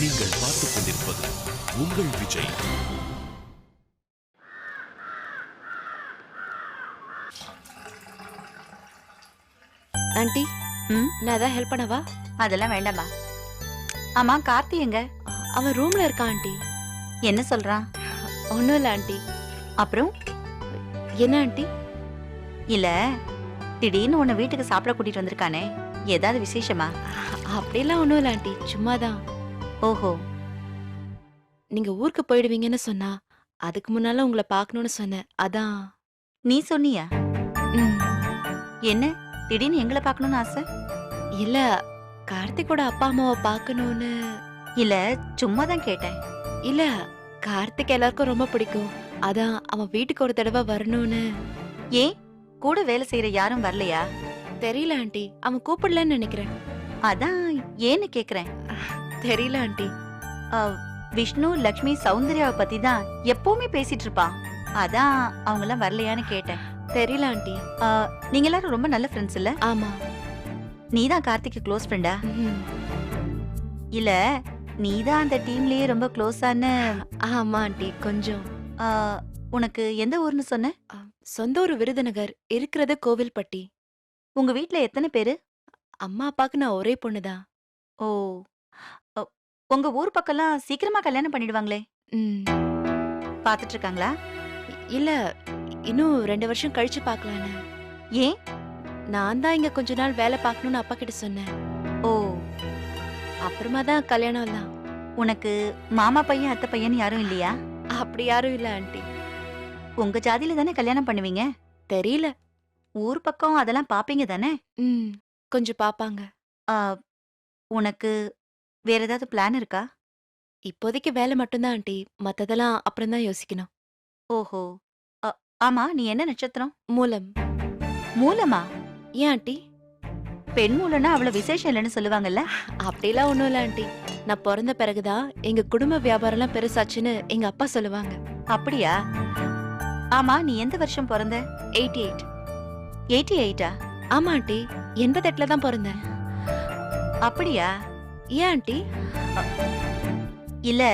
நீங்கள் பார்த்துக் கொண்டிருப்பது உங்கள் விஜய். ஆண்டி, நான் ஏதாவது ஹெல்ப் பண்ணவா? அதெல்லாம் வேண்டாமா. ஆமா, கார்த்தி எங்க? அவன் ரூம்ல இருக்கான் ஆண்டி. என்ன சொல்றான்? ஒன்னும் இல்ல ஆண்டி. அப்புறம் என்ன ஆண்டி? இல்ல, திடீர்னு உன்னை வீட்டுக்கு சாப்பிட கூட்டிட்டு வந்திருக்கானே, ஏதாவது விசேஷமா? அப்படிலாம் ஒன்னும் இல்ல ஆண்டி, சும்மாதான். ஓஹோ, நீங்க ஊருக்கு போயிடுவீங்கன்னு சொன்னா, அதுக்கு முன்னால உங்களை பார்க்கணும்னு சொன்னேன், அதான். நீ சொன்னியா? ம், என்ன திடீர்னு எங்களை பார்க்கணும்னு ஆசை? இல்ல, கார்த்திகோட அப்பா அம்மாவை பார்க்கணும்னு. இல்ல, சும்மா தான் கேட்டேன். இல்ல, கார்த்திக் எல்லாருக்கும் ரொம்ப பிடிக்கும், அதான் அவன் வீட்டுக்கு ஒரு தடவை வரணும்னு. ஏன் கூட வேலை செய்யற யாரும் வரலையா? தெரியல ஆண்டி, அவன் கூப்பிடலன்னு நினைக்கிறேன். அதான் ஏன்னு கேக்குறேன். தெரியல ஆண்டி. விஷ்ணு, லக்ஷ்மி, சௌந்தர்யாவை பத்தி தான் எப்பவுமே பேசிட்டு இருப்பான். அதான் அவங்க எல்லாம் வரலையான்னு கேட்டேன். தெரியல ஆண்டி. நீங்க எல்லாரும் ரொம்ப நல்ல ஃப்ரெண்ட்ஸ் இல்ல? ஆமா. நீதான் கார்த்திக்கு க்ளோஸ் ஃப்ரெண்டா? ம்ஹும். இல்ல, நீதான் அந்த டீம்லயே ரொம்ப க்ளோஸான்னு. ஆமா ஆண்டி, கொஞ்சம். உனக்கு எந்த ஊர்னு சொன்ன? சொந்த ஊர் விருதுநகர், இருக்கிறது கோவில்பட்டி. உங்க வீட்ல எத்தனை பேரு? அம்மா அப்பாக்கு நான் ஒரே பொண்ணுதான். ஓ, அ, உங்க ஊர் பக்கம்லாம் சீக்கிரமா கல்யாணம் பண்ணிடுவாங்களே, ம். பாத்துட்டு இருக்காங்களா? இல்ல, இன்னும் 2 வருஷம் கழிச்சு பார்க்கலான்னு. ஏன்? நான் தான் இங்க கொஞ்ச நாள் வேலை பார்க்கணும்னு அப்பா கிட்ட சொன்னேன். ஓ, அப்புறமா தான் கல்யாணம் தான். உனக்கு மாமா பையன் அத்தை பையன் யாரும் இல்லையா? அப்படி யாரும் இல்ல ஆண்டி. உங்க ஜாதியில தானே கல்யாணம் பண்ணுவீங்க? தெரியல. ஊர் பக்கம் அதெல்லாம் பாப்பீங்க தானே? ம், கொஞ்சம் பாப்பாங்க. ஆ, உனக்கு வேற ஏதாவது பிளான் இருக்கா? இப்போதைக்கு வேலை மட்டும்தான் ஆண்டி, மத்ததெல்லாம் அப்புறம் தான் யோசிக்கணும். ஓஹோ, அ, ஆமா, நீ என்ன நட்சத்திரம்? மூலம். மூலமா? ஏன் ஆண்டி? பெண் மூலம்னா அவ்வளவு விசேஷம் இல்லைன்னு சொல்லுவாங்கல்ல? அப்படிலாம் ஒண்ணும் இல்ல ஆண்டி, நான் பிறந்த பிறகுதான் எங்க குடும்ப வியாபாரம்லாம் பெருசாச்சுன்னு எங்க அப்பா சொல்லுவாங்க. அப்படியா? ஆமா, நீ எந்த வருஷம் பிறந்த? 88. 88ஆ? ஆமா ஆண்டி, 88ல தான் பிறந்தேன். அப்படியா? ஏன் ஆண்டி? இல்ல,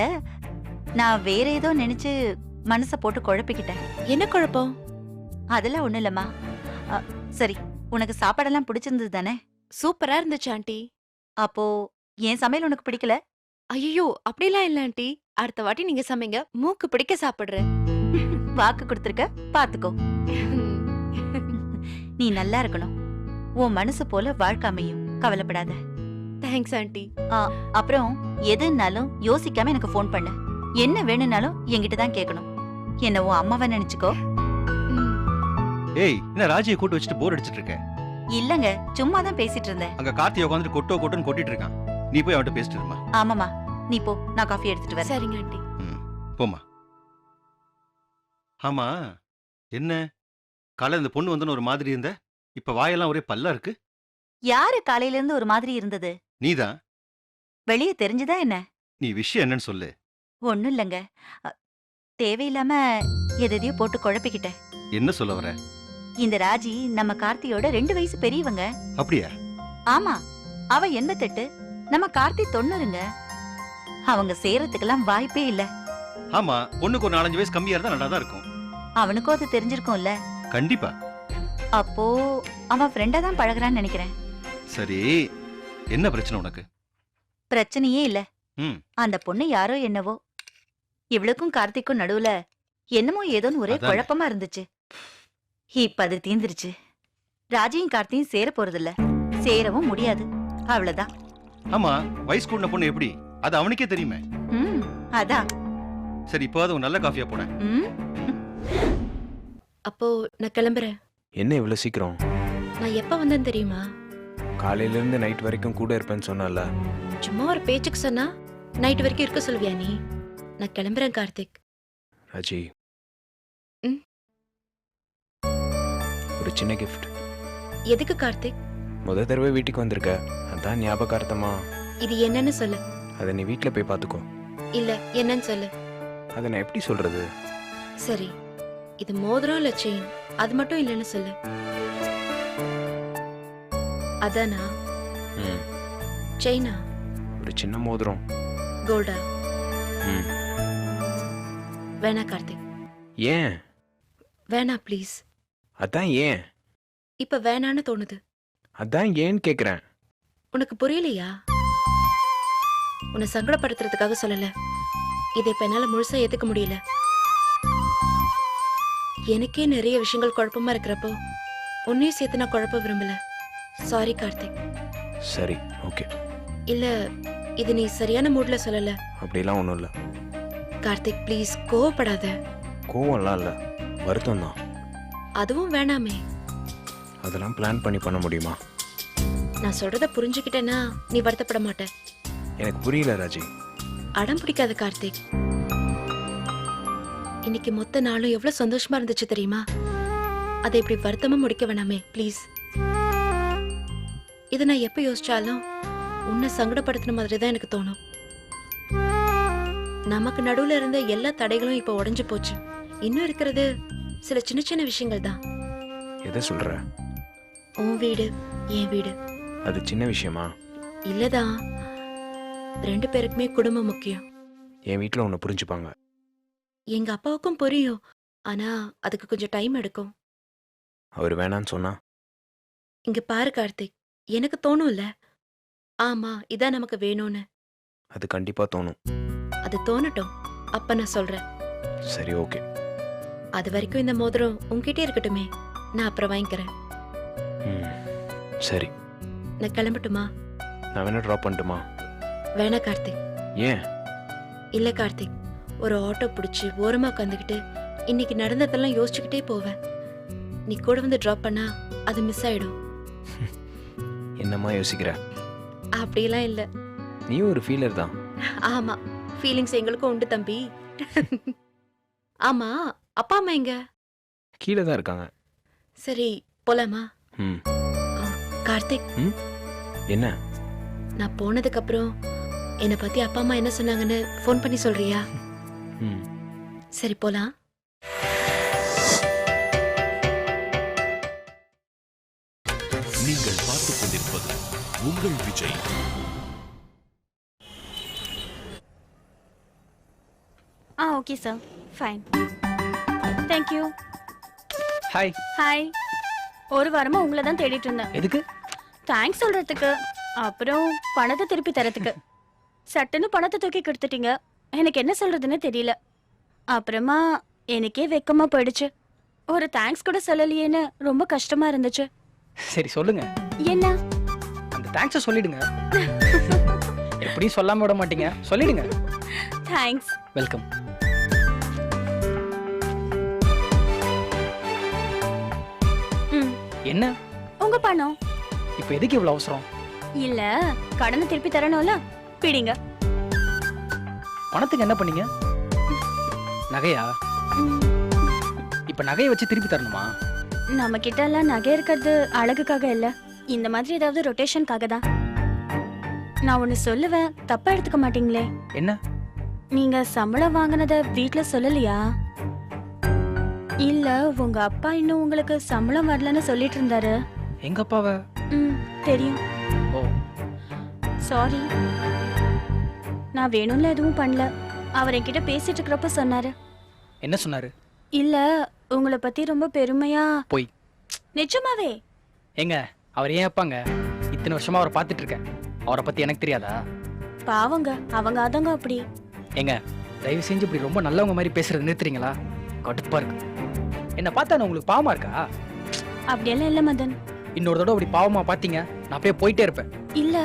நான் வேற ஏதோ நினைச்சு மனச போட்டு குழப்பிக்கிட்டேன். என்ன குழப்பம்? அதெல்லாம் ஒண்ணும் இல்லம்மா. அ, சரி, உனக்கு சாப்பாடெல்லாம் பிடிச்சிருந்தது தானே? சூப்பரா இருந்துச்சு ஆண்டி. அப்போ என் சமையல் உனக்கு பிடிக்கல? ஐயோ, அப்படிலாம் இல்ல ஆண்டி, அடுத்த வாட்டி நீங்க சமைங்க, மூக்கு பிடிக்க சாப்பிடுறேன். வாக்கு கொடுத்திருக்க, பாத்துக்கோ. நீ நல்லா இருக்கணும், உன் மனசு போல வாழ்க்கை அமையும், கவலைப்படாத. Thanks aunty. அப்புறம் எதுனாலும் யோசிக்காம எனக்கு ஃபோன் பண்ணு. என்ன வேணும்னாலும் என்கிட்ட தான் கேட்கணும். என்ன உன் அம்மாவை நினைச்சுக்கோ. ம். ஏய், என்ன ராஜியை கூட்டு வச்சுட்டு போர் அடிச்சிட்டு இருக்க? இல்லங்க, சும்மா தான் பேசிட்டு இருந்தேன். அங்க கார்த்தியை உட்காந்துட்டு கொட்டோ கொட்டோன்னு கொட்டிட்டு இருக்கான். நீ போய் அவன்கிட்ட பேசிட்டு இருமா. ஆமாமா, நீ போ, நான் காஃபி எடுத்துட்டு வரேன். சரிங்க ஆண்டி. போமா. ஆமா, என்ன காலை இந்த பொண்ணு வந்தோன்னு ஒரு மாதிரி இருந்த, இப்ப வாயெல்லாம் ஒரே பல்லா இருக்கு. யாரு காலையில இருந்து ஒரு மாதிரி இருந்தது? நீதான். வெளியே தெரிஞ்சுதா என்ன? நீ விஷயம் என்னன்னு சொல்லு. ஒண்ணும் இல்லங்க, தேவையில்லாம எதையோ போட்டு குழப்பிக்கிட்டேன். என்ன சொல்ல வர? இந்த ராஜி நம்ம கார்த்தியோட 2 வயசு பெரியவங்க. அப்படியா? ஆமா, அவ 88, நம்ம கார்த்தி 90ங்க. அவங்க சேரத்துக்கெல்லாம் வாய்ப்பே இல்ல. ஆமா, பொண்ணுக்கு ஒரு 4-5 வயசு கம்மியா இருந்தா நல்லா தான் இருக்கும். அவனுக்கும் அது தெரிஞ்சிருக்கும்ல. கண்டிப்பா. அப்போ அவன் ஃப்ரெண்டா தான் பழகுறான்னு நினைக்கிறேன். சரி, என்ன பிரச்சனை உனக்கு? பிரச்சனையே இல்ல. ம். அந்த பொண்ணு யாரோ என்னவோ, இவளுக்கும் கார்த்திக்கும் நடுவுல என்னமோ ஏதோன்னு ஒரே அதானே. குழப்பமா இருந்துச்சு. இப்ப அது தீந்துருச்சு. ராஜியும் கார்த்தியும் சேர போறதில்ல, சேரவும் முடியாது, அவ்வளவுதான். ஆமா, வயசு கூடின பொண்ணு எப்படி? அது அவனுக்கே தெரியுமே. ம், அதான். சரி, இப்போ அது நல்ல காஃபியா போட. ம், அப்போ நான் கிளம்புறேன். என்ன இவ்வளோ சீக்கிரம்? நான் எப்ப வந்தேன்னு தெரியுமா? காலையிலேருந்து நைட் வரைக்கும் கூட இருப்பேன்னு சொன்னல. சும்மா ஒரு பேச்சுக்கு சொன்னா நைட் வரைக்கும் இருக்க சொல்வியா நீ? நான் கிளம்புறேன் கார்த்திக். ராஜி, ம்? ஒரு சின்ன கிஃப்ட். எதுக்கு கார்த்திக்? முத தடவை வீட்டுக்கு வந்திருக்க, அதான் ஞாபகார்த்தமா. இது என்னன்னு சொல்லு. அதை நீ வீட்டில் போய் பார்த்துக்கோ. இல்ல, என்னன்னு சொல்லு. அதை நான் எப்படி சொல்றது? சரி, இது மோதிரம் இல்ல செயின், அது மட்டும் இல்லைன்னு சொல்லு. அதானா? ம், செயினா? ஒரு சின்ன மோதிரம். கோல்டா? ம். வேணா கார்த்திக், ஏன்? வேணா ப்ளீஸ். அதான் ஏன்? இப்ப வேணான்னு தோணுது. அதான் ஏன்னு கேக்குறேன். உனக்கு புரியலையா? உன்னை சங்கடப்படுத்துறதுக்காக சொல்லல. இதை இப்ப என்னால முழுசா ஏத்துக்க முடியல. எனக்கே நிறைய விஷயங்கள் குழப்பமா இருக்கிறப்போ உன்னையும் சேர்த்து நான் குழப்ப விரும்பல. சாரி கார்த்திக். சரி, ஓகே. இல்ல, இது நீ சரியான மூட்ல சொல்லல. அப்படிலாம் ஒன்றும் இல்லை. கார்த்திக் ப்ளீஸ், கோவப்படாத. கோவம்லாம் இல்லை, வருத்தம் தான். அதுவும் வேணாமே. அதெல்லாம் பிளான் பண்ணி பண்ண முடியுமா? நான் சொல்றத புரிஞ்சுக்கிட்டேன்னா நீ வருத்தப்பட மாட்ட. எனக்கு புரியல ராஜி. அடம் பிடிக்காத கார்த்திக். இன்னைக்கு மொத்த நாளும் எவ்வளவு சந்தோஷமா இருந்துச்சு தெரியுமா? அதை இப்படி வருத்தமா முடிக்க வேணாமே ப்ளீஸ். இதை நான் எப்ப யோசிச்சாலும் உன்னை சங்கடப்படுத்தின மாதிரி தான் எனக்கு தோணும். நமக்கு நடுவுல இருந்த எல்லா தடைகளும் இப்ப உடைஞ்சு போச்சு. இன்னும் இருக்கிறது சில சின்ன சின்ன விஷயங்கள் தான். எதை சொல்ற? உன் வீடு, என் வீடு. அது சின்ன விஷயமா? இல்லதான், 2 பேருக்குமே குடும்பம் முக்கியம். என் வீட்டில் உன்னை புரிஞ்சுப்பாங்க. எங்க அப்பாவுக்கும் புரியும். ஆனா அதுக்கு கொஞ்சம் டைம் எடுக்கும். அவர் வேணான்னு சொன்னா? இங்க பாரு கார்த்திக், எனக்கு தோணும்ல, ஆமா இதான் நமக்கு வேணும்னு. அது கண்டிப்பா தோணும். அது தோணட்டும், அப்ப நான் சொல்றேன். சரி, ஓகே. அது வரைக்கும் இந்த மோதிரம் உன்கிட்டே இருக்கட்டுமே, நான் அப்புறம் வாங்கிக்கிறேன். ம், சரி. நான் கிளம்பட்டுமா? நான் வேணா ட்ராப் பண்ணட்டுமா? வேணா கார்த்திக். ஏன்? இல்ல கார்த்திக், ஒரு ஆட்டோ பிடிச்சி ஓரமா உட்காந்துக்கிட்டு இன்னைக்கு நடந்ததெல்லாம் யோசிச்சுக்கிட்டே போவேன். நீ கூட வந்து டிராப் பண்ணா அது மிஸ் ஆயிடும். என்னம்மா யோசிக்கிற? அப்படியெல்லாம் இல்ல. நீ ஒரு ஃபீலர் தான். ஆமா, ஃபீலிங்ஸ் எங்களுக்கும் உண்டு தம்பி. ஆமா, அப்பா அம்மா எங்க? கீழே தான் இருக்காங்க. சரி, போலாமா? ம். கார்த்திக், என்ன? நான் போனதுக்கு அப்புறம் என்னை பத்தி அப்பா அம்மா என்ன சொன்னாங்கன்னு ஃபோன் பண்ணி சொல்றியா? ம். சரி, போலாம். நீங்கள் பார்த்துக் கொண்டிருப்பது உங்கள் Vijay. Okay sir, fine, thank you. Hi. Hi. ஒரு வாரமா உங்களை தான் தேடிட்டு இருந்தேன். எதுக்கு? தேங்க்ஸ் சொல்றதுக்கு, அப்புறம் பணத்தை திருப்பி தரத்துக்கு. சட்டுன்னு பணத்தை தூக்கி கொடுத்துட்டீங்க. எனக்கு என்ன சொல்றதுன்னு தெரியல. அப்புறமா எனக்கே வெக்கமா போயிடுச்சு. ஒரு தேங்க்ஸ் கூட சொல்லலையேன்னு ரொம்ப கஷ்டமா இருந்துச்சு. சரி சொல்லுங்க. என்ன? அந்த தேங்க்ஸை சொல்லிடுங்க. எப்படியும் சொல்லாம விட மாட்டீங்க, சொல்லிடுங்க. தேங்க்ஸ். வெல்கம். என்ன? உங்க பணம். இப்போ எதுக்கு இவ்வளவு அவசரம்? இல்ல, கடனை திருப்பி தரணும்ல, பிடிங்க. பணத்துக்கு என்ன பண்ணீங்க? நகையா? இப்ப நகையை வச்சு திருப்பி தரணுமா? நம்ம கிட்ட எல்லாம் நகை இருக்கிறது அழகுக்காக இல்ல, இந்த மாதிரி ஏதாவது ரொட்டேஷனுக்காக தான். நான் ஒன்னு சொல்லுவேன், தப்பா எடுத்துக்க மாட்டீங்களே? என்ன? நீங்க சம்பளம் வாங்கினத வீட்ல சொல்லலையா? இல்ல, உங்க அப்பா இன்னும் உங்களுக்கு சம்பளம் வரலன்னு சொல்லிட்டு இருந்தாரு. எங்க அப்பாவை? தெரியும். ஓ, சாரி. நான் வேணும்ல எதுவும் பண்ணல. அவர் என்கிட்ட பேசிட்டு இருக்கிறப்ப சொன்னாரு. என்ன சொன்னாரு? இல்ல, உங்களை பத்தி ரொம்ப பெருமையா. போய். நிஜமாவே? எங்க அவர் ஏன் அப்பாங்க? இத்தனை வருஷமா அவரை பார்த்துட்டு இருக்கேன். அவரை பத்தி எனக்கு தெரியாதா? பாவங்க, அவங்க அதங்க அப்படி. எங்க தயவு செஞ்சு இப்படி ரொம்ப நல்லவங்க மாதிரி பேசுறது நிறுத்துறீங்களா? கடுப்பா இருக்கு. என்ன பார்த்தா உங்களுக்கு பாவமா இருக்கா? அப்படியெல்லாம் இல்ல மதன். இன்னொரு தடவை அப்படி பாவமா பாத்தீங்க, நான் அப்படியே போயிட்டே இருப்பேன். இல்ல,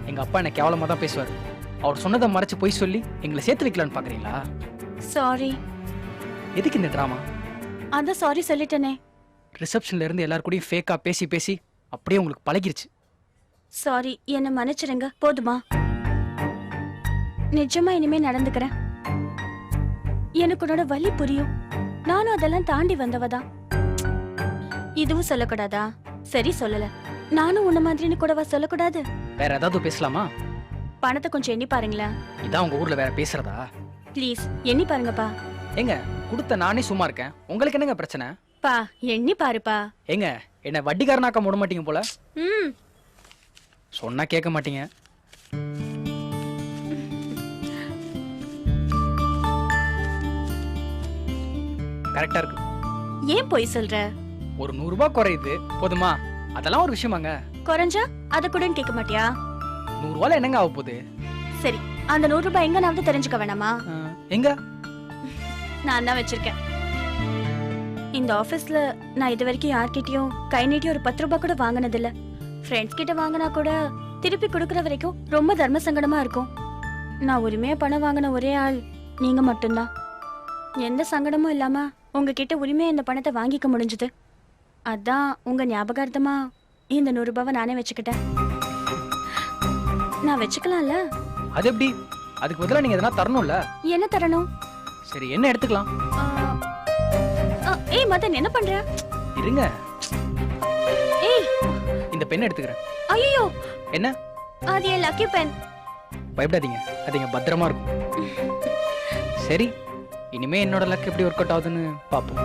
எங்க அப்பா என்ன கேவலமா தான் பேசுவார். அவர் சொன்னதை மறைச்சு போய் சொல்லி எங்களை சேர்த்து வைக்கலான்னு பாக்குறீங்களா? சாரி. எதுக்கு இந்த டிராமா? அதான் சாரி சொல்லிட்டேனே. ரிசப்ஷன்ல இருந்து எல்லாரும் கூடயும் ஃபேக்கா பேசி பேசி அப்படியே உங்களுக்கு பழகிருச்சு. சாரி, என்ன மன்னிச்சிடுங்க, போதுமா? நிஜமா இனிமே நடந்துக்கிறேன். எனக்கு உன்னோட வலி புரியும். நானும் அதெல்லாம் தாண்டி வந்தவதான். இதுவும் சொல்லக்கூடாதா? சரி, சொல்லல. நானும் உன்ன மாதிரின்னு கூடவா சொல்லக்கூடாது? வேற ஏதாவது பேசலாமா? பணத்தை கொஞ்சம் எண்ணி பாருங்களேன். இதான் உங்க ஊர்ல வேற பேசுறதா? ப்ளீஸ் எண்ணி பாருங்கப்பா. ஏங்க கொடுத்த நானே சும்மா இருக்கேன், உங்களுக்கு என்னங்க பிரச்சனை? பா, எண்ணி பாருப்பா. ஏங்க என்ன வட்டிக்காரனாக்க விட மாட்டீங்க போல. ம். சொன்னா கேட்க மாட்டீங்க. கரெக்டா இருக்கு. ஏன் பொய் சொல்ற? ஒரு 100 ரூபாய் குறையுது போதுமா? அதெல்லாம் ஒரு விஷயமாங்க. குறைஞ்சா அத கூட கேட்க மாட்டியா? 100 ரூபாயில என்னங்க ஆக போகுது? சரி, அந்த 100 ரூபாய் எங்கனாவது தெரிஞ்சுக்க வேணாமா? எங்க? நான் தான் வச்சிருக்கேன். இந்த ஆபீஸ்ல நான் இது வரைக்கும் யார்கிட்டயும் கை நீட்டி ஒரு 10 ரூபாய் கூட வாங்கினது இல்ல. ஃப்ரெண்ட்ஸ் கிட்ட வாங்கினா கூட திருப்பி கொடுக்கற வரைக்கும் ரொம்ப தர்ம சங்கடமா இருக்கும். நான் உரிமையா பணம் வாங்கின ஒரே ஆள் நீங்க மட்டும்தான். எந்த சங்கடமும் இல்லாம உங்ககிட்ட உரிமையா இந்த பணத்தை வாங்கிக்க முடிஞ்சது. அதான் உங்க ஞாபகார்த்தமா இந்த 100 ரூபாவை நானே வச்சுக்கிட்டேன். நான் வச்சுக்கலாம்ல? அது எப்படி? அதுக்கு பதிலா நீங்க எதனா தரணும்ல. என்ன தரணும்? சரி, என்ன எடுத்துக்கலாம்? ஏய் மதன், என்ன பண்ற? இருங்க, ஏய், இந்த பென் எடுத்துக்கிறேன். ஐயோ, என்ன? அது என் லக்கி பென். பயப்படாதீங்க, அது இங்க பத்திரமா இருக்கும். சரி, இனிமே என்னோட லக் எப்படி ஒர்க் அவுட் ஆகுதுன்னு பாப்போம்.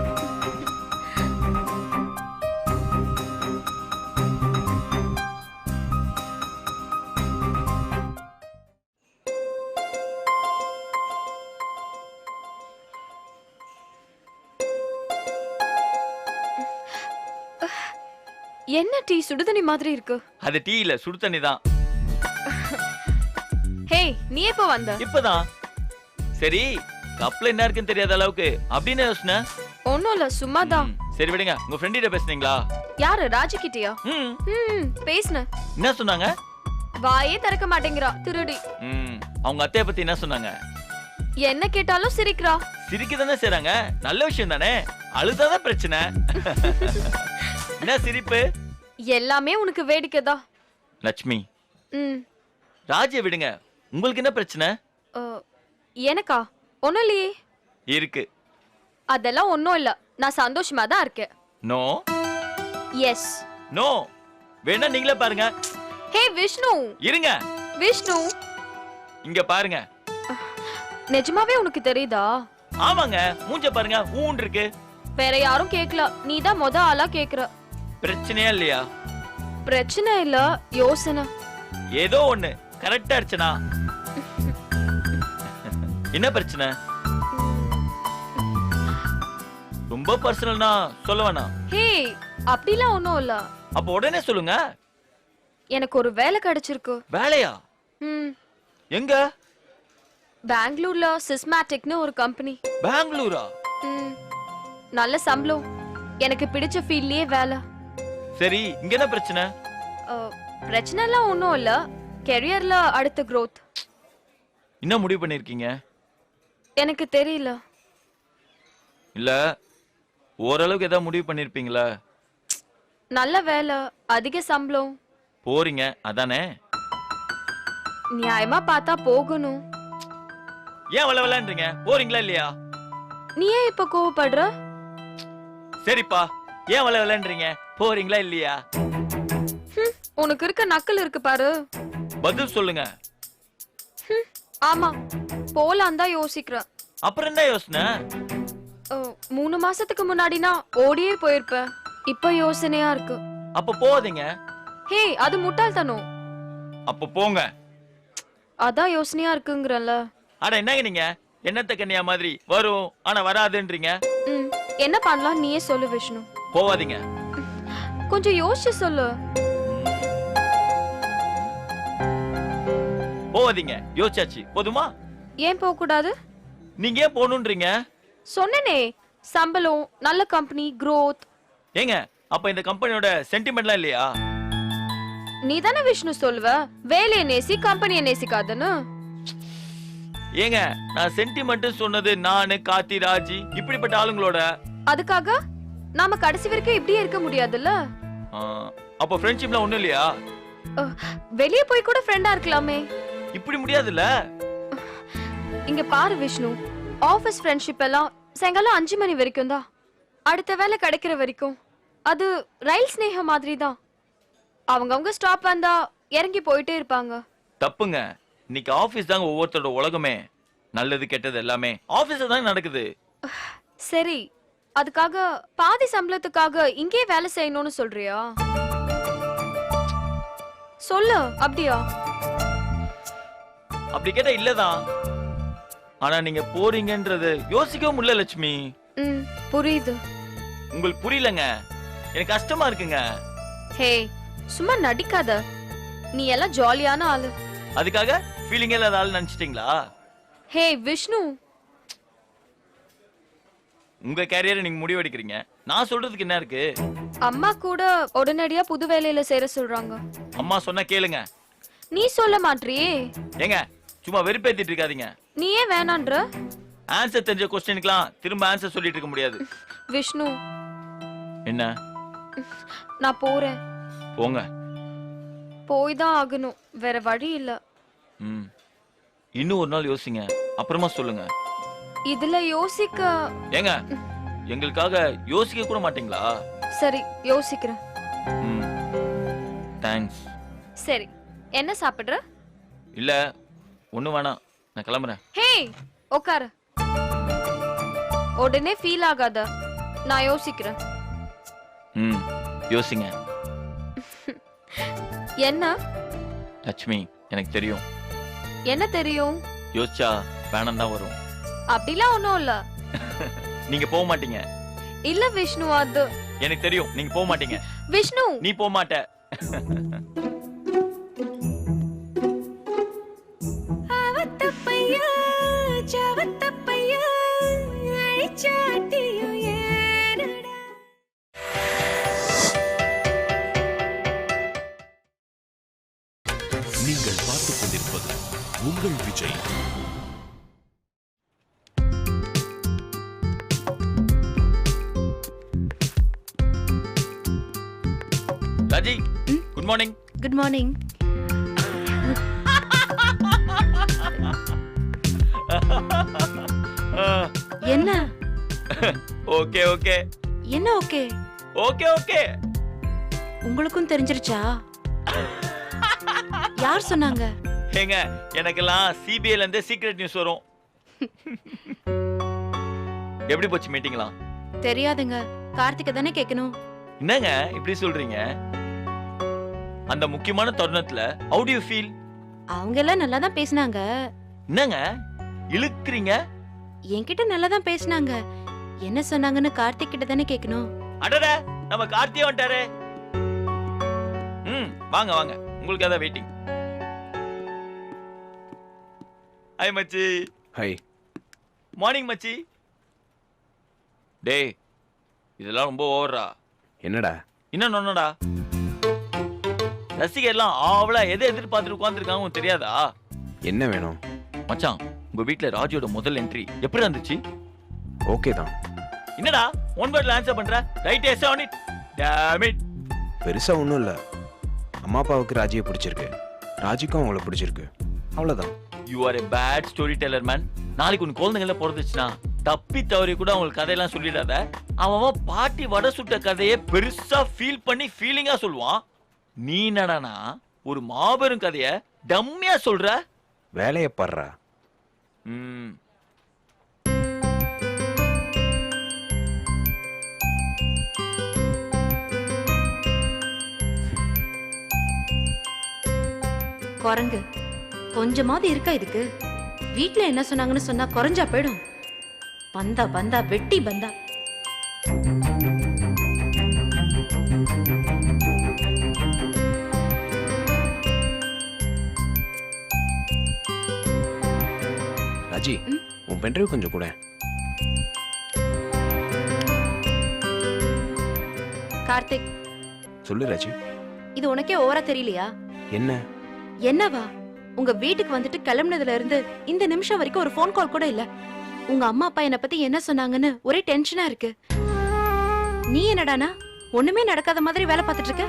என்ன டீ சுடுதண்ணி மாதிரி இருக்கு? அது டீ இல்ல, சுடு தண்ணி தான். ஹே, நீ எப்போ வந்த? இப்பதான். சரி, கப்ல என்ன இருக்குன்னு தெரியாத அளவுக்கு அப்படின்னு யோசனை. ஒன்னும் இல்ல, சும்மாதான். சரி விடுங்க. உங்க ஃப்ரெண்ட் கிட்ட பேசுனீங்களா? யாரு, ராஜி கிட்டயா? பேசுன. என்ன சொன்னாங்க? வாயே திறக்க மாட்டேங்கிறா, திருடி. அவங்க அத்தைய பத்தி என்ன சொன்னாங்க? என்ன கேட்டாலும் சிரிக்கிறா. சிரிக்க தானே செய்றாங்க, நல்ல விஷயம் தானே. அழுதாதான் பிரச்சனை. என்ன சிரிப்பு? எல்லாமே உனக்கு வேடிக்கைதான். லட்சுமி, ராஜிய விடுங்க. உங்களுக்கு என்ன பிரச்சனை? எனக்கா? ஒன்னும் இல்லையே. இருக்கு. அதெல்லாம் ஒன்னும் இல்ல, நான் சந்தோஷமா தான் இருக்கேன். நோ. எஸ். நோ. வேணா நீங்களே பாருங்க. ஹே விஷ்ணு. இருங்க. விஷ்ணு, இங்க பாருங்க. நிஜமாவே உனக்கு தெரியுதா? ஆமாங்க, மூஞ்ச பாருங்க, ஊன் இருக்கு. வேற யாரும் கேக்கல, நீதான் முத ஆளா கேக்குற. பிரச்சனையா இல்லையா? பிரச்சனை இல்ல, யோசனை. ஏதோ ஒண்ணு கரெக்டா அடிச்சனா? என்ன பிரச்சனை? ரொம்ப பர்சனல்னா சொல்ல வேணாம். ஹே, அப்படிலாம் ஒன்னும் இல்ல. அப்ப உடனே சொல்லுங்க. எனக்கு ஒரு வேலை கிடைச்சிருக்கு. வேலையா? எங்க? பெங்களூர்ல சிஸ்மேட்டிக்னு ஒரு கம்பெனி. பெங்களூரா? நல்ல சம்பளம், எனக்கு பிடிச்ச ஃபீல்ட்லயே வேலை. சரி, இங்க என்ன பிரச்சனை? பிரச்சனை எல்லாம் ஒன்றும் இல்ல, கெரியர்ல அடுத்த growth. என்ன முடிவு பண்ணிருக்கீங்க? எனக்கு தெரியல. இல்ல, ஓரளவுக்கு ஏதாவது முடிவு பண்ணிருப்பீங்களா? நல்ல வேலை, அதிக சம்பளம். போறீங்க அதானே? நியாயமா பார்த்தா போகணும். ஏன் விளையாடுறீங்க? போறீங்களா இல்லையா? நீ ஏன் இப்ப கோவப்படுற? சரிப்பா, ஏன் விளையாடுறீங்க? போறீங்களா இல்லையா? உனக்கு இருக்க நக்கல் இருக்கு பாரு. பதில் சொல்லுங்க. ஆமா, போலாம் தான் யோசிக்கிறேன். அப்புறம் என்ன யோசனை? 3 மாசத்துக்கு முன்னாடினா ஓடியே போயிருப்பேன். இப்ப யோசனையா இருக்கு. அப்ப போகாதீங்க. ஹே, அது முட்டாள்தனம். அப்ப போங்க. அதான் யோசனையா இருக்குங்கறல. அட என்னங்க நீங்க? என்னத்த கன்னியா மாதிரி வரும் ஆனா வராதுன்றீங்க. என்ன பண்ணலாம் நீயே சொல்லு விஷ்ணு. போவாதீங்க. கொஞ்சம் யோசிச்சு சொல்லு. போவாதீங்க, யோசிச்சாச்சு. போதுமா? ஏன் போக கூடாது? நீங்க ஏன் போகணும்ன்றீங்க? சொன்னனே, சம்பளம், நல்ல கம்பெனி, growth. ஏங்க, அப்ப இந்த கம்பெனியோட சென்டிமெண்ட்லாம் இல்லையா? நீ தானே விஷ்ணு சொல்லுவ வேலையை நேசி கம்பெனியை நேசிக்காதுன்னு. ஏங்க, நான் சென்டிமெண்ட் சொன்னது நானு, கார்த்தி, ராஜி இப்படிப்பட்ட ஆளுங்களோட. அதுக்காக நாம கடைசி வரைக்கும் இப்படியே இருக்க முடியாதுல்ல. அப்ப ஃப்ரெண்ட்ஷிப்ல ஒண்ணும் இல்லையா? வெளியே போய் கூட ஃப்ரெண்டா இருக்கலாமே. இப்படி முடியாதுல்ல. இங்க பாரு விஷ்ணு, ஆபீஸ் ஃப்ரெண்ட்ஷிப் எல்லாம் சாயங்காலம் 5 மணி வரைக்கும் தான். அடுத்த வேலை கிடைக்கிற வரைக்கும் அது ரயில் ஸ்நேகம் மாதிரி தான். அவங்கவங்க ஸ்டாப் வந்தா இறங்கி போயிட்டே இருப்பாங்க. தப்புங்க. இன்னைக்கு ஆபீஸ் தாங்க ஒவ்வொருத்தரோட உலகமே. நல்லது கெட்டது எல்லாமே ஆபீஸ்ல தான் நடக்குது. சரி, அதுக்காக பாதி சம்பளத்துக்காக இங்கே வேலை செய்யணும்னு சொல்றியா? சொல்லு, அப்படியா? அப்படி கேட்டா இல்லதான். ஆனா நீங்க போறீங்கன்றது யோசிக்கவும் முடியல லட்சுமி. ம் புரியுது. உங்களுக்கு புரியலங்க, எனக்கு கஷ்டமா இருக்குங்க. ஹே சும்மா நடிக்காத. நீ எல்லாம் ஜாலியான ஆளு. அதுக்காக ஃபீலிங்கே இல்லாத ஆள் நினைச்சிட்டீங்களா? ஹே விஷ்ணு, உங்க கேரியரை நீங்க முடிவெடுக்கிறீங்க, நான் சொல்றதுக்கு என்ன இருக்கு? அம்மா கூட உடனடியா புது வேலையில சேர சொல்றாங்க. அம்மா சொன்னா கேளுங்க. நீ சொல்ல மாட்டியே. ஏங்க சும்மா வெறுப்பேத்திட்டு இருக்காதீங்க. நீ ஏன் வேணான்ற? ஆன்சர் தெரிஞ்ச கொஸ்டினுக்குலாம் திரும்ப ஆன்சர் சொல்லிட்டு இருக்க முடியாது. விஷ்ணு என்ன? நான் போறேன். போங்க. போய் தான் ஆகணும், வேற வழி இல்ல. ம், இன்னும் ஒரு நாள் யோசிங்க, அப்புறமா சொல்லுங்க. இதுல யோசிக்க. ஏங்க எங்களுக்காக யோசிக்க கூட மாட்டீங்களா? சரி யோசிக்கிறேன். ம், தேங்க்ஸ். சரி என்ன சாப்பிடுற? இல்ல ஒண்ணு வேணாம், நான் கிளம்புறேன். ஹே உட்காரு. உடனே ஃபீல் ஆகாத, நான் யோசிக்கிறேன். ம், யோசிங்க. என்ன? லட்சுமி, எனக்கு தெரியும். என்ன தெரியும்? யோசிச்சா வேணாம் தான் வரும். அப்படிலாம் ஒண்ணும் இல்ல. நீங்க போக மாட்டீங்க. இல்ல விஷ்ணு, அது எனக்கு தெரியும், நீங்க போக மாட்டீங்க. விஷ்ணு நீ போக மாட்ட. நீங்கள் பார்த்துக் கொண்டிருப்பது உங்கள் Vijay. Raji, good morning. Good morning. என்ன ஓகே ஓகே என்ன ஓகே? Okay okay. உங்களுக்கும் தெரிஞ்சிருச்சா? யார் சொன்னாங்க? ஏங்க எனக்கெல்லாம் சிபிஐல இருந்து சீக்ரெட் நியூஸ் வரும். எப்படி போச்சு மீட்டிங்லாம்? தெரியாதுங்க, கார்த்திகை தானே கேட்கணும். என்னங்க இப்படி சொல்றீங்க? அந்த முக்கியமான தருணத்துல how do you feel? அவங்க எல்லாம் நல்லா தான் பேசினாங்க. என்னங்க இழுக்குறீங்க? என்கிட்ட நல்லா தான் பேசினாங்க. என்ன சொன்னாங்கன்னு கார்த்திக் கிட்ட தானே கேட்கணும். அடட, நம்ம கார்த்தியா வந்துட்டாரே. ம், வாங்க வாங்க, உங்களுக்கு அதான் வெயிட்டிங். ஹாய் மச்சி. ஹாய். மார்னிங் மச்சி. டேய், இதெல்லாம் ரொம்ப ஓவரா. என்னடா? இன்னும் நொன்னடா. ரசிகர் எல்லாம் ஆவலா எதை எதிர்பார்த்துட்டு உட்கார்ந்துருக்காங்க உனக்கு தெரியாதா? என்ன வேணும்? மச்சான், உங்க வீட்ல ராஜியோட முதல் என்ட்ரி எப்படி இருந்துச்சு? ஓகே தான். என்னடா ஒன் வேர்ட்ல ஆன்சர் பண்ற? Right yes on it. Tom it. பெருசா ஒன்றும் இல்லை. அம்மா அப்பாவுக்கு ராஜியை பிடிச்சிருக்கு, ராஜிக்கும் அவங்கள பிடிச்சிருக்கு, அவ்வளோதான். You are a bad story teller man. நாளைக்கு உன் குழந்தைங்கள பிறந்துச்சுன்னா தப்பி தவறி கூட அவங்களுக்கு கதையெல்லாம் சொல்லிடாத. அவன் பாட்டி வடை சுட்ட கதையை பெருசா ஃபீல் பண்ணி ஃபீலிங்கா சொல்லுவான். நீ என்னடானா ஒரு மாபெரும் கதைய டம்மியா சொல்ற. வேலையை பாடுறா. ம், குரங்கு கொஞ்சமாவது இருக்கா இதுக்கு? வீட்ல என்ன சொன்னாங்கன்னு சொன்னா குறைஞ்சா போயிடும். பந்தா பந்தா வெட்டி பந்தா. ராஜி, உன் பென்ட்ரைவ் கொஞ்சம் கூட. கார்த்திக், சொல்லு ராஜி. இது உனக்கே ஓவரா தெரியலையா? என்ன? என்னவா? உங்க வீட்டுக்கு வந்துட்டு கிளம்புனதுல இருந்து இந்த நிமிஷம் வரைக்கும் ஒரு ஃபோன் கால் கூட இல்ல. உங்க அம்மா அப்பா என்ன பத்தி என்ன சொன்னாங்கன்னு ஒரே டென்ஷனா இருக்கு. நீ என்னடானா ஒண்ணுமே நடக்காத மாதிரி வேலை பார்த்துட்டு இருக்க?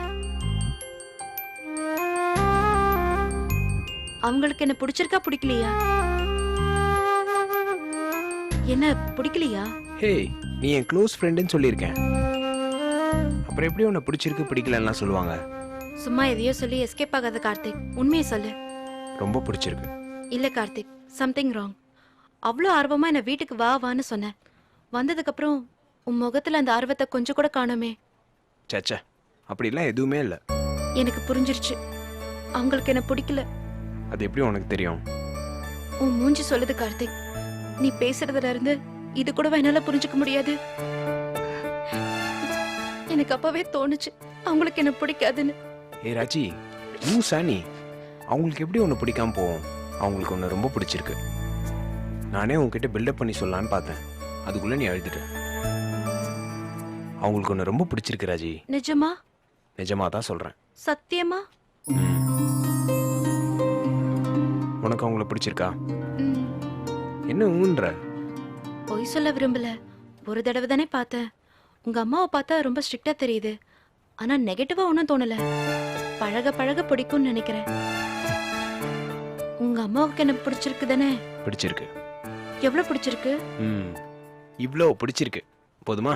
அவங்களுக்கு என்ன பிடிச்சிருக்கா பிடிக்கலையா? என்ன பிடிக்கலையா? ஹே, நீ என் க்ளோஸ் ஃப்ரெண்டுன்னு சொல்லியிருக்கேன். அப்புறம் எப்படி உன்னை பிடிச்சிருக்கு பிடிக்கலன்னா சொல்லுவாங்க? சும்மா எதையோ சொல்லி எஸ்கேப் ஆகாத கார்த்திக், உண்மையை சொல்லு. ரொம்ப பிடிச்சிருக்கு. இல்ல கார்த்திக், சம்திங் ராங். அவ்வளோ ஆர்வமா என்ன வீட்டுக்கு வா வான்னு சொன்னேன். வந்ததுக்கு அப்புறம் உன் முகத்துல அந்த ஆர்வத்தை கொஞ்சம் கூட காணோமே. சச்சா, அப்படிலாம் எதுவுமே இல்லை. எனக்கு புரிஞ்சிருச்சு, அவங்களுக்கு என்ன பிடிக்கல. அது எப்படி உனக்கு தெரியும்? உன் மூஞ்சி சொல்லுது கார்த்திக். நீ பேசுறதுல இருந்து இது கூட என்னால புரிஞ்சுக்க முடியாது. எனக்கு அப்பவே தோணுச்சு அவங்களுக்கு என்ன பிடிக்காதுன்னு. ஏய் ராஜி, லூசா நீ? அவங்களுக்கு எப்படி ஒன்று பிடிக்காம போவோம்? அவங்களுக்கு ஒன்று ரொம்ப பிடிச்சிருக்கு. நானே உங்ககிட்ட பில்டப் பண்ணி சொல்லலான்னு பார்த்தேன், அதுக்குள்ள நீ அழுதுட்ட. அவங்களுக்கு ஒன்று ரொம்ப பிடிச்சிருக்கு ராஜி. நிஜமா? நிஜமா தான் சொல்கிறேன். சத்தியமா? உனக்கு அவங்கள பிடிச்சிருக்கா? ம். என்ன ஊன்ற? பொய் சொல்ல விரும்பல. ஒரு தடவை தானே பார்த்தேன். உங்க அம்மாவை பார்த்தா ரொம்ப ஸ்ட்ரிக்டா தெரியுது. ஆனா நெகட்டிவா ஒன்றும் தோணல. பழக பழக பிடிக்கும்னு நினைக்கிறேன். உங்க அம்மாவுக்கு என்ன பிடிச்சிருக்கு தானே? பிடிச்சிருக்கு. எவ்வளவு பிடிச்சிருக்கு? இவ்வளோ பிடிச்சிருக்கு. போதுமா?